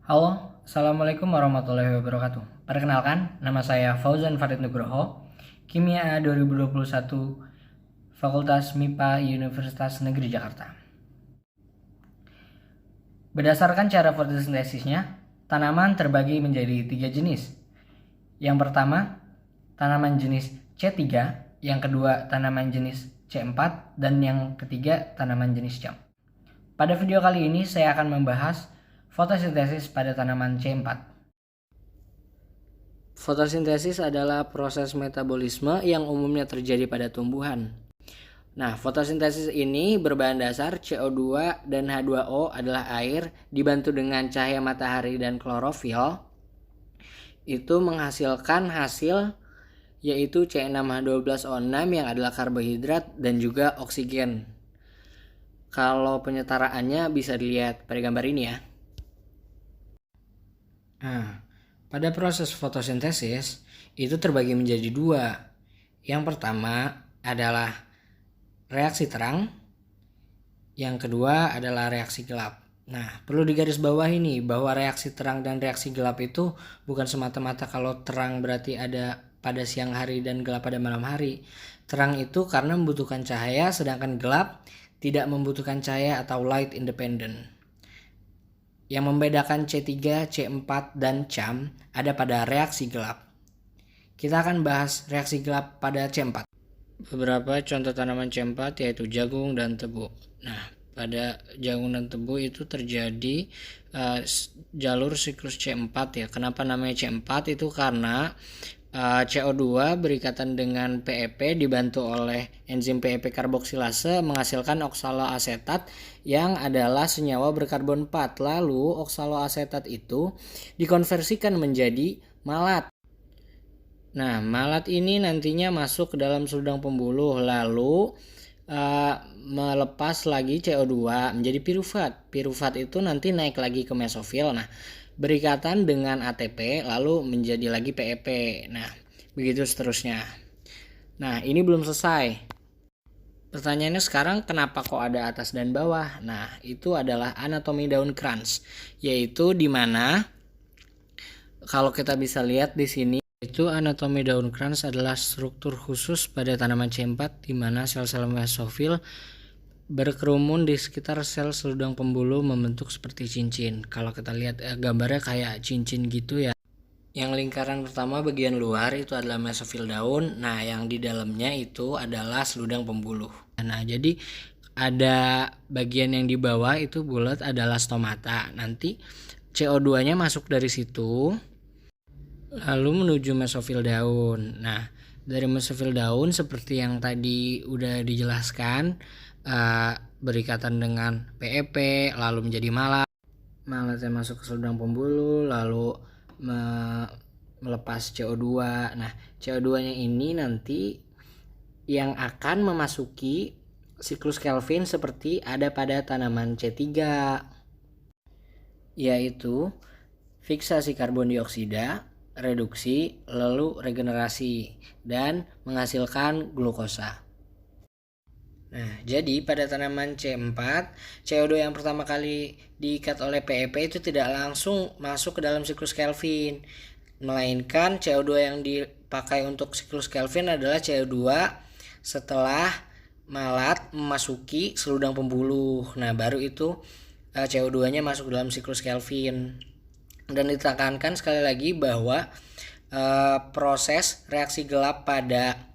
Halo, Assalamualaikum warahmatullahi wabarakatuh. Perkenalkan, nama saya Fauzan Farid Nugroho, Kimia 2021, Fakultas MIPA Universitas Negeri Jakarta. Berdasarkan cara fotosintesisnya, tanaman terbagi menjadi 3 jenis. Yang pertama, tanaman jenis C3, yang kedua tanaman jenis C4, dan yang ketiga tanaman jenis jam. Pada video kali ini saya akan membahas fotosintesis pada tanaman C4. Fotosintesis adalah proses metabolisme yang umumnya terjadi pada tumbuhan. Nah, fotosintesis ini berbahan dasar CO2 dan H2O adalah air dibantu dengan cahaya matahari dan klorofil. Itu menghasilkan hasil yaitu C6H12O6 yang adalah karbohidrat dan juga oksigen. Kalau penyetaraannya bisa dilihat pada gambar ini ya. Nah, pada proses fotosintesis itu terbagi menjadi dua. Yang pertama adalah reaksi terang, yang kedua adalah reaksi gelap. Nah, perlu digarisbawahi nih bahwa reaksi terang dan reaksi gelap itu bukan semata-mata kalau terang berarti ada pada siang hari dan gelap pada malam hari. Terang itu karena membutuhkan cahaya, sedangkan gelap tidak membutuhkan cahaya atau light independent. Yang membedakan C3, C4, dan CAM ada pada reaksi gelap. Kita akan bahas reaksi gelap pada C4. Beberapa contoh tanaman C4 yaitu jagung dan tebu. Nah, pada jagung dan tebu itu terjadi jalur siklus C4 ya. Kenapa namanya C4? Itu karena CO2 berikatan dengan PEP dibantu oleh enzim PEP karboksilase menghasilkan oksaloasetat yang adalah senyawa berkarbon 4. Lalu oksaloasetat itu dikonversikan menjadi malat. Nah, malat ini nantinya masuk ke dalam seludang pembuluh lalu melepas lagi CO2 menjadi pirufat. Pirufat itu nanti naik lagi ke mesofil. Nah, berikatan dengan ATP lalu menjadi lagi PEP. Nah, begitu seterusnya. Nah, ini belum selesai. Pertanyaannya sekarang kenapa kok ada atas dan bawah? Nah, itu adalah anatomi daun krans, yaitu di mana kalau kita bisa lihat di sini itu anatomi daun krans adalah struktur khusus pada tanaman C4 di mana sel-sel mesofil berkerumun di sekitar sel seludang pembuluh membentuk seperti cincin. Kalau kita lihat gambarnya kayak cincin gitu ya. Yang lingkaran pertama bagian luar itu adalah mesofil daun. Nah, yang di dalamnya itu adalah seludang pembuluh. Nah, jadi ada bagian yang di bawah itu bulat adalah stomata. Nanti CO2-nya masuk dari situ lalu menuju mesofil daun. Nah, dari mesofil daun seperti yang tadi udah dijelaskan, berikatan dengan PEP lalu menjadi malat. Malatnya masuk ke seludang pembuluh lalu melepas CO2. Nah, CO2-nya ini nanti yang akan memasuki siklus Kelvin seperti ada pada tanaman C3, yaitu fiksasi karbon dioksida, reduksi, lalu regenerasi, dan menghasilkan glukosa. Nah, jadi pada tanaman C4, CO2 yang pertama kali diikat oleh PEP itu tidak langsung masuk ke dalam siklus Kelvin, melainkan CO2 yang dipakai untuk siklus Kelvin adalah CO2 setelah malat memasuki seludang pembuluh. Nah, baru itu CO2-nya masuk dalam siklus Kelvin. Dan ditekankan sekali lagi bahwa proses reaksi gelap pada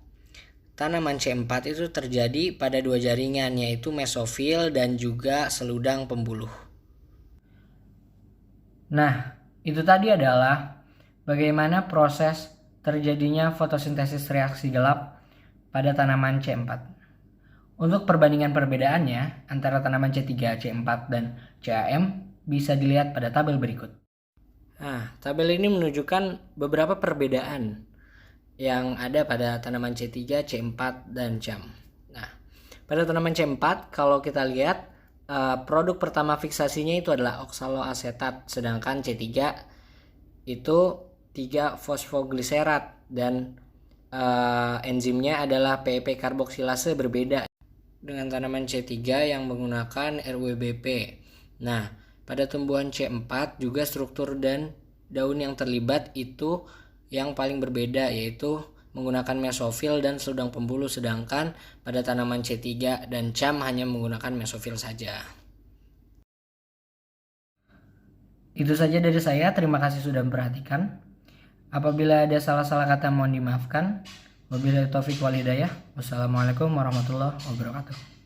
tanaman C4 itu terjadi pada dua jaringan, yaitu mesofil dan juga seludang pembuluh. Nah, itu tadi adalah bagaimana proses terjadinya fotosintesis reaksi gelap pada tanaman C4. Untuk perbandingan perbedaannya antara tanaman C3, C4, dan CAM bisa dilihat pada tabel berikut. Nah, tabel ini menunjukkan beberapa perbedaan yang ada pada tanaman C3, C4, dan CAM. Nah, pada tanaman C4 kalau kita lihat produk pertama fiksasinya itu adalah oksaloasetat, sedangkan C3 itu 3 fosfogliserat dan enzimnya adalah PEP karboksilase berbeda dengan tanaman C3 yang menggunakan RWBP. Nah, Pada tumbuhan C4 juga struktur dan daun yang terlibat itu yang paling berbeda, yaitu menggunakan mesofil dan seludang pembuluh, sedangkan pada tanaman C3 dan cam hanya menggunakan mesofil saja. Itu saja dari saya, terima kasih sudah memperhatikan. Apabila ada salah-salah kata mohon dimaafkan. Wabillahi taufiq wal hidayah. Wassalamualaikum warahmatullahi wabarakatuh.